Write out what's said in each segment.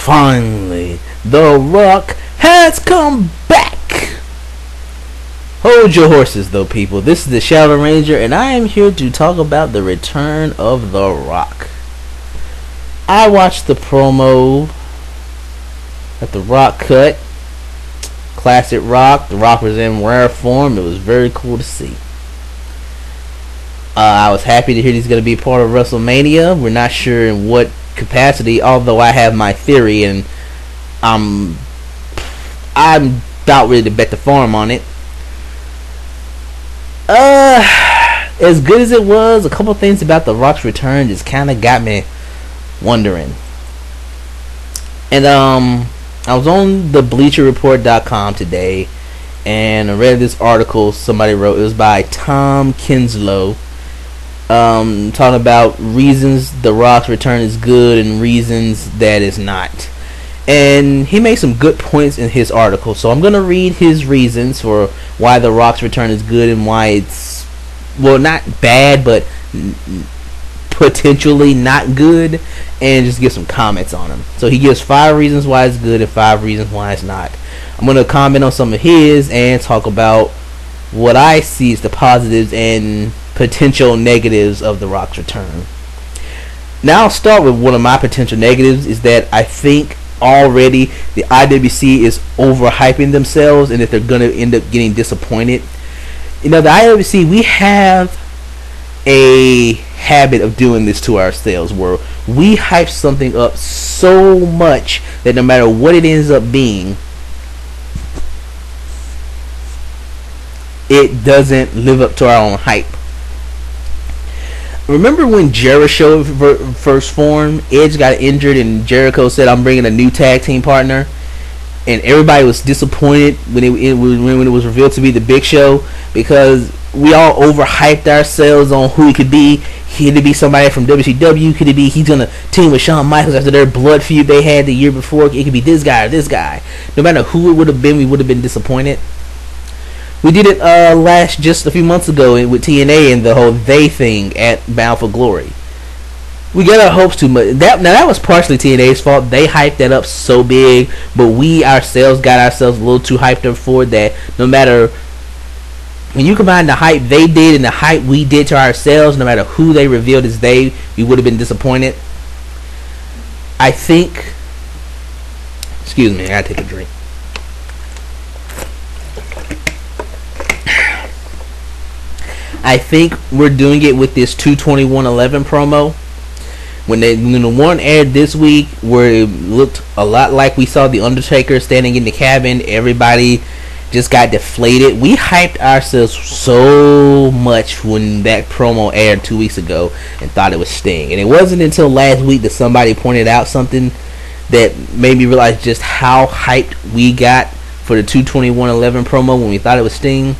Finally, The Rock has come back! Hold your horses though, people. This is the Shadow Ranger, and I am here to talk about the return of The Rock. I watched the promo that The Rock cut. Classic Rock. The Rock was in rare form. It was very cool to see. I was happy to hear he's going to be part of WrestleMania. We're not sure in what capacity, although I have my theory, and I'm about ready to bet the farm on it. As good as it was, a couple things about The Rock's return just kind of got me wondering. And I was on the BleacherReport.com today, and I read this article somebody wrote. It was by Tom Kinslow, talking about reasons The Rock's return is good and reasons that it's not. And he made some good points in his article, so I'm going to read his reasons for why The Rock's return is good and why it's, well, not bad, but potentially not good, and just give some comments on him. So he gives 5 reasons why it's good and 5 reasons why it's not. I'm going to comment on some of his and talk about what I see as the positives and potential negatives of The Rock's return. Now I'll start with one of my potential negatives, is that I think already the IWC is overhyping themselves, and that they're going to end up getting disappointed. You know, the IWC, we have a habit of doing this to ourselves, where we hype something up so much that no matter what it ends up being, it doesn't live up to our own hype. Remember when Jericho first formed? Edge got injured and Jericho said, "I'm bringing a new tag team partner," and everybody was disappointed when it was revealed to be the Big Show, because we all overhyped ourselves on who he could be. He could be somebody from WCW. Could it be he's gonna team with Shawn Michaels after their blood feud they had the year before? It could be this guy or this guy. No matter who it would have been, we would have been disappointed. We did it just a few months ago with TNA and the whole they thing at Bound for Glory. We got our hopes too much. That was partially TNA's fault. They hyped that up so big, but we ourselves got ourselves a little too hyped up for it, that no matter, when you combine the hype they did and the hype we did to ourselves, no matter who they revealed as they, we would have been disappointed. I think, excuse me, I gotta take a drink. I think we're doing it with this 2/21/11 promo. When the one aired this week, where it looked a lot like we saw The Undertaker standing in the cabin, everybody just got deflated. We hyped ourselves so much when that promo aired 2 weeks ago and thought it was Sting. And it wasn't until last week that somebody pointed out something that made me realize just how hyped we got for the 2/21/11 promo when we thought it was Sting.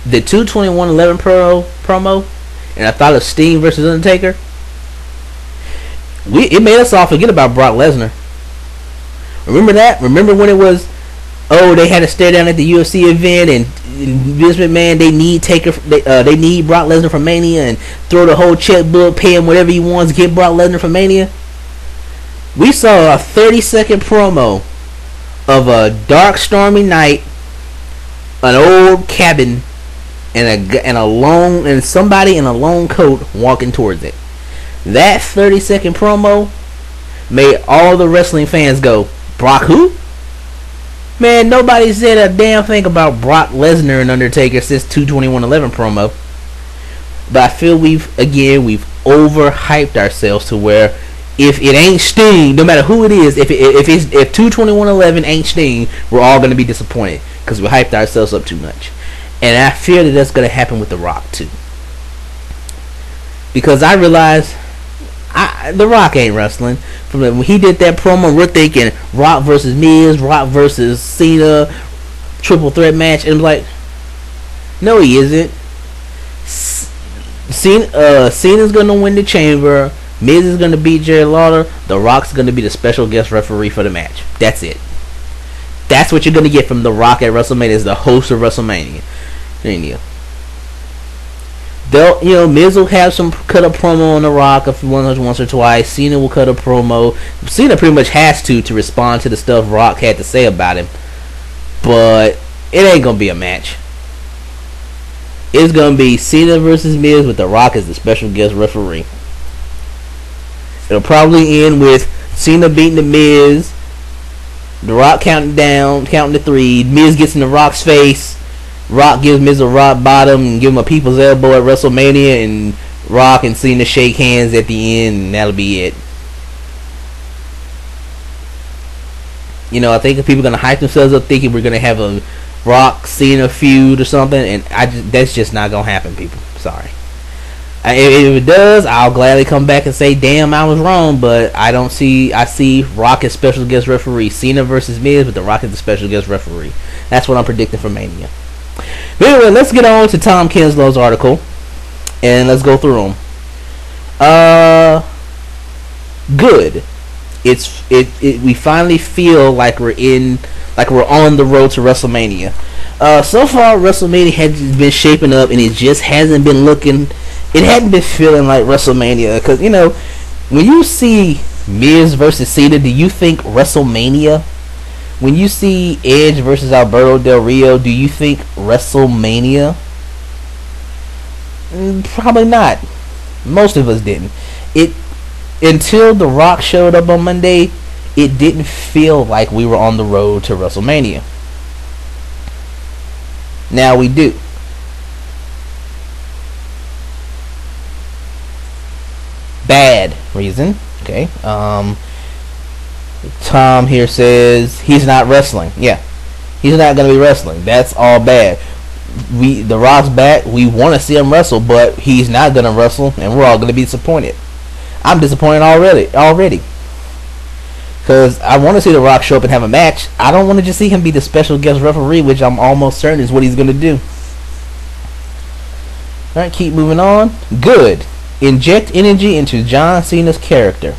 The 2/21/11 promo, and I thought of Sting versus Undertaker. It made us all forget about Brock Lesnar. Remember that? Remember when it was, they had to stare down at the UFC event, and Vince McMahon, they need they need Brock Lesnar for Mania, and throw the whole checkbook, pay him whatever he wants, get Brock Lesnar for Mania. We saw a 30-second promo of a dark, stormy night, an old cabin, and somebody in a long coat walking towards it. That 30-second promo made all the wrestling fans go, "Brock who?" Man, nobody said a damn thing about Brock Lesnar and Undertaker since 2/21/11 promo. But I feel we've overhyped ourselves to where if it ain't Sting, no matter who it is, if 2/21/11 ain't Sting, we're all gonna be disappointed because we hyped ourselves up too much. And I fear that that's going to happen with The Rock too. Because I realize The Rock ain't wrestling. When he did that promo, we're thinking Rock versus Miz, Rock versus Cena, triple threat match. And I'm like, no, he isn't. Cena's going to win the Chamber. Miz is going to beat Jerry Lawler. The Rock's going to be the special guest referee for the match. That's it. That's what you're going to get from The Rock at WrestleMania, is the host of WrestleMania. They'll, Miz will have some cut a promo on The Rock if once or twice. Cena will cut a promo. Cena pretty much has to respond to the stuff Rock had to say about him. But it ain't gonna be a match. It's gonna be Cena versus Miz with The Rock as the special guest referee. It'll probably end with Cena beating the Miz, The Rock counting to 3. Miz gets in The Rock's face. Rock gives Miz a rock bottom and give him a people's elbow at WrestleMania, and Rock and Cena shake hands at the end, and that'll be it. I think people are gonna hype themselves up thinking we're gonna have a Rock Cena feud or something, and that's just not gonna happen, people. Sorry. If it does, I'll gladly come back and say, damn, I was wrong, but I see Rock as special guest referee. Cena versus Miz, but The Rock as the special guest referee. That's what I'm predicting for Mania. But anyway, let's get on to Tom Kinslow's article, and let's go through them. Good. We finally feel like we're on the road to WrestleMania. So far, WrestleMania has been shaping up, and it just hasn't been looking. It hadn't been feeling like WrestleMania, because when you see Miz versus Cena, do you think WrestleMania? When you see Edge versus Alberto Del Rio, do you think WrestleMania? Probably not. Most of us didn't. Until The Rock showed up on Monday, it didn't feel like we were on the road to WrestleMania. Now we do. Bad reason. Okay. Tom here says he's not wrestling. Yeah, he's not going to be wrestling. That's all bad. The Rock's back. We want to see him wrestle, but he's not going to wrestle, and we're all going to be disappointed. I'm disappointed already. Because I want to see The Rock show up and have a match. I don't want to just see him be the special guest referee, which I'm almost certain is what he's going to do. Alright, keep moving on. Good. Inject energy into John Cena's character.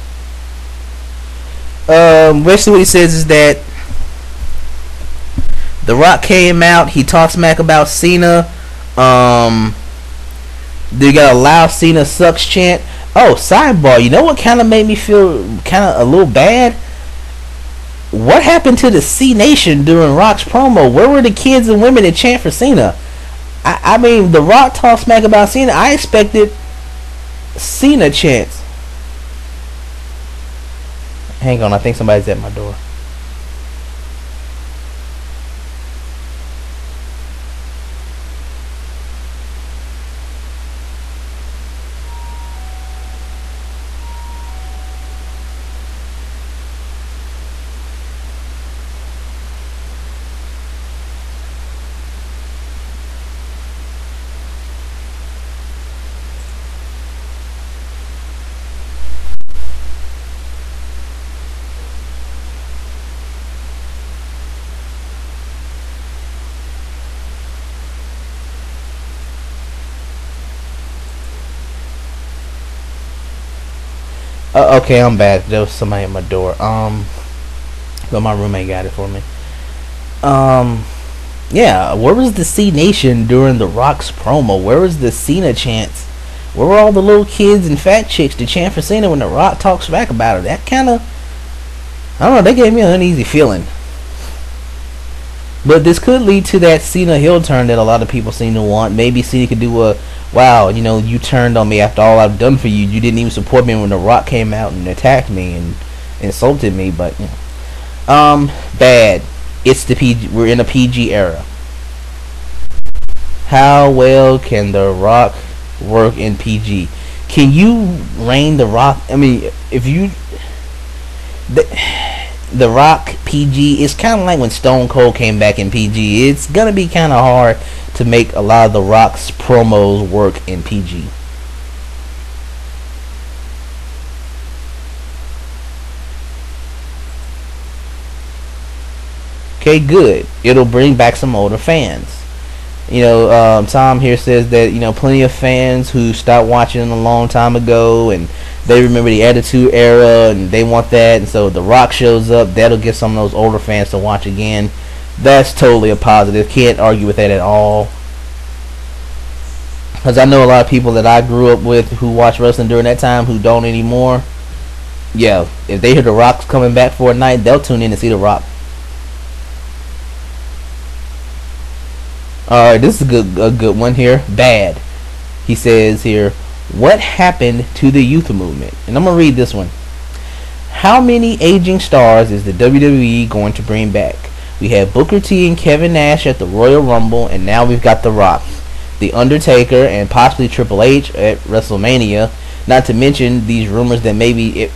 Basically what he says is that The Rock came out, he talked smack about Cena. They got a loud Cena sucks chant. Oh, sidebar, you know what kind of made me feel kind of a little bad? What happened to the C Nation during Rock's promo? Where were the kids and women that chant for Cena? I mean, The Rock talked smack about Cena. I expected Cena chants. Hang on, I think somebody's at my door. Okay, I'm back. There was somebody at my door. But my roommate got it for me. Yeah, where was the C Nation during The Rock's promo? Where was the Cena chants? Where were all the little kids and fat chicks to chant for Cena when The Rock talks back about it? That kind of, I don't know, that gave me an uneasy feeling. But this could lead to that Cena heel turn that a lot of people seem to want. Maybe Cena could do a, wow, you turned on me after all I've done for you. You didn't even support me when The Rock came out and attacked me and insulted me. But bad. It's the PG. We're in a PG era. How well can The Rock work in PG? Can you rein The Rock? I mean, if you The Rock PG, it's kind of like when Stone Cold came back in PG. It's gonna be kind of hard to make a lot of The Rock's promos work in PG. Okay, good. It'll bring back some older fans. Tom here says that plenty of fans who stopped watching a long time ago and they remember the Attitude Era and they want that, and so The Rock shows up, that'll get some of those older fans to watch again. That's totally a positive. Can't argue with that at all. because I know a lot of people that I grew up with who watched wrestling during that time who don't anymore. Yeah, if they hear The Rock's coming back for a night, they'll tune in to see The Rock. Alright, this is a good one here. Bad. He says here, what happened to the youth movement? And I'm going to read this one. How many aging stars is the WWE going to bring back? We had Booker T and Kevin Nash at the Royal Rumble, and now we've got The Rock, The Undertaker, and possibly Triple H at WrestleMania. Not to mention these rumors that maybe if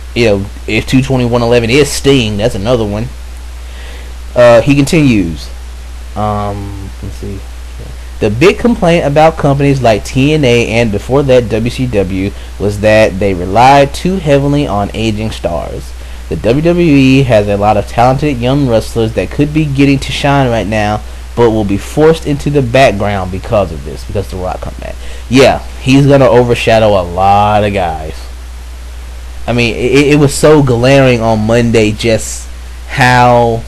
22111 is Sting, that's another one. He continues. Let's see. The big complaint about companies like TNA and before that WCW was that they relied too heavily on aging stars. The WWE has a lot of talented young wrestlers that could be getting to shine right now, but will be forced into the background because of this, because The Rock come back. Yeah, he's going to overshadow a lot of guys. I mean, it was so glaring on Monday just how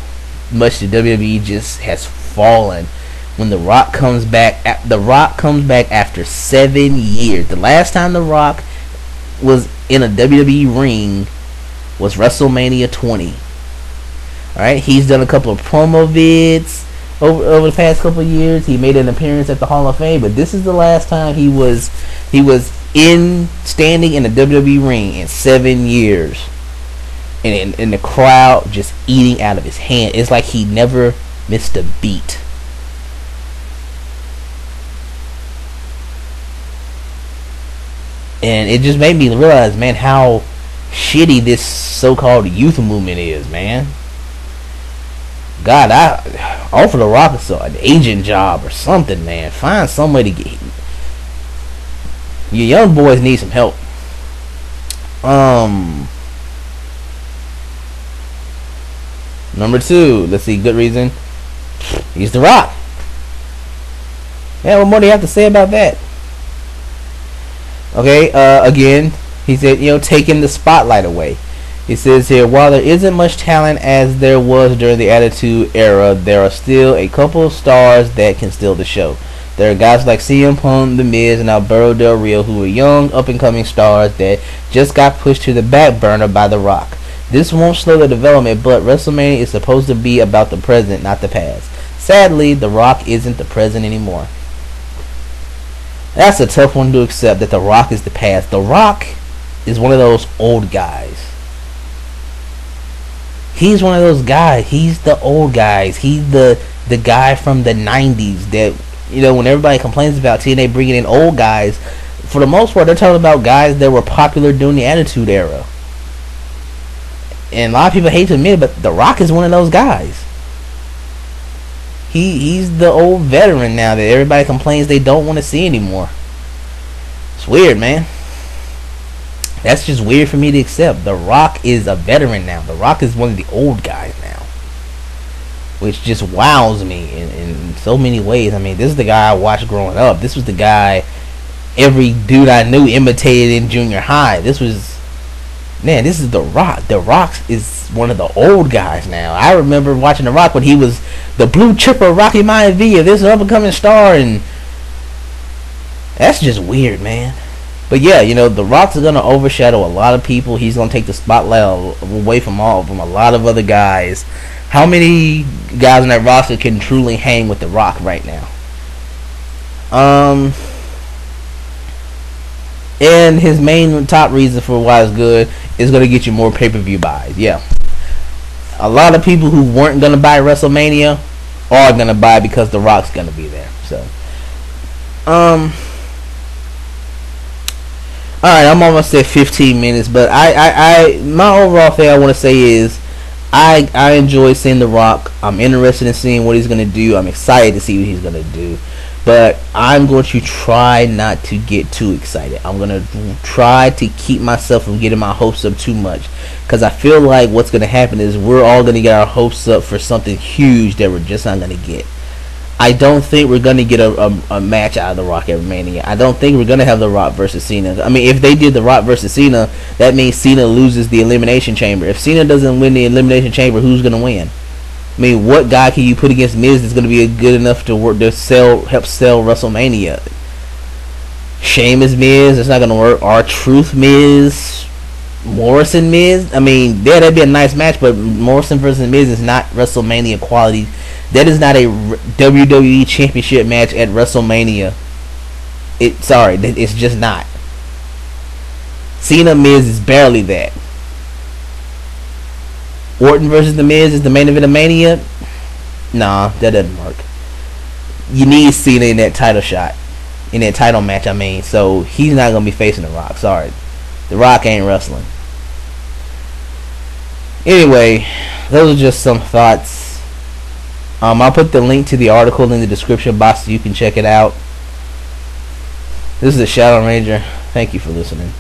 much the WWE just has fallen. When The Rock comes back, after 7 years. The last time The Rock was in a WWE ring was WrestleMania 20. Alright, he's done a couple of promo vids over the past couple of years. He made an appearance at the Hall of Fame, but this is the last time he was standing in a WWE ring in 7 years. And the crowd just eating out of his hand. It's like he never missed a beat. And it just made me realize, man, how shitty this so-called youth movement is, man. God, I offer The Rock an agent job or something, man. Find some way to get... Your young boys need some help. Number 2, let's see, good reason. He's The Rock. Yeah, what more do you have to say about that? Okay, again, he said, taking the spotlight away. He says here, while there isn't much talent as there was during the Attitude Era, there are still a couple of stars that can steal the show. There are guys like CM Punk, The Miz, and Alberto Del Rio who are young, up-and-coming stars that just got pushed to the back burner by The Rock. This won't slow the development, but WrestleMania is supposed to be about the present, not the past. Sadly, The Rock isn't the present anymore. That's a tough one to accept, that The Rock is the past. The Rock is one of those old guys. He's one of those guys. He's the old guys. He's the guy from the 90s that, when everybody complains about TNA bringing in old guys, for the most part, they're talking about guys that were popular during the Attitude Era. And a lot of people hate to admit it, but The Rock is one of those guys. He's the old veteran now that everybody complains they don't want to see anymore. It's weird, man. That's just weird for me to accept. The Rock is a veteran now. The Rock is one of the old guys now, which just wows me in so many ways. I mean, this is the guy I watched growing up. This was the guy every dude I knew imitated in junior high. This is The Rock. The Rock is one of the old guys now. I remember watching The Rock when he was the blue chipper Rocky Maivia, this up-and-coming star, and that's just weird, man. But yeah, The Rock's going to overshadow a lot of people. He's going to take the spotlight away from a lot of other guys. How many guys on that roster can truly hang with The Rock right now? And his main top reason for why it's good is going to get you more pay-per-view buys. Yeah. A lot of people who weren't going to buy WrestleMania are going to buy because The Rock's going to be there. So, alright, I'm almost at 15 minutes, but my overall thing I want to say is I enjoy seeing The Rock. I'm interested in seeing what he's going to do. I'm excited to see what he's going to do. But I'm going to try not to get too excited. I'm going to try to keep myself from getting my hopes up too much. Because I feel like what's going to happen is we're all going to get our hopes up for something huge that we're just not going to get. I don't think we're going to get a match out of The Rock at Mania. I don't think we're going to have The Rock versus Cena. I mean, if they did The Rock versus Cena, that means Cena loses the Elimination Chamber. If Cena doesn't win the Elimination Chamber, who's going to win? I mean, what guy can you put against Miz that's going to be good enough to help sell WrestleMania? Sheamus Miz, it's not gonna work. R-Truth Miz, Morrison Miz. I mean, yeah, that'd be a nice match, but Morrison versus Miz is not WrestleMania quality. That is not a WWE Championship match at WrestleMania. It's just not. Cena Miz is barely that. Orton versus the Miz is the main event of Mania. Nah, that doesn't work. You need Cena in that title shot, in that title match. I mean, so he's not gonna be facing The Rock. Sorry, The Rock ain't wrestling. Anyway, those are just some thoughts. I'll put the link to the article in the description box so you can check it out. This is the Shadow Ranger. Thank you for listening.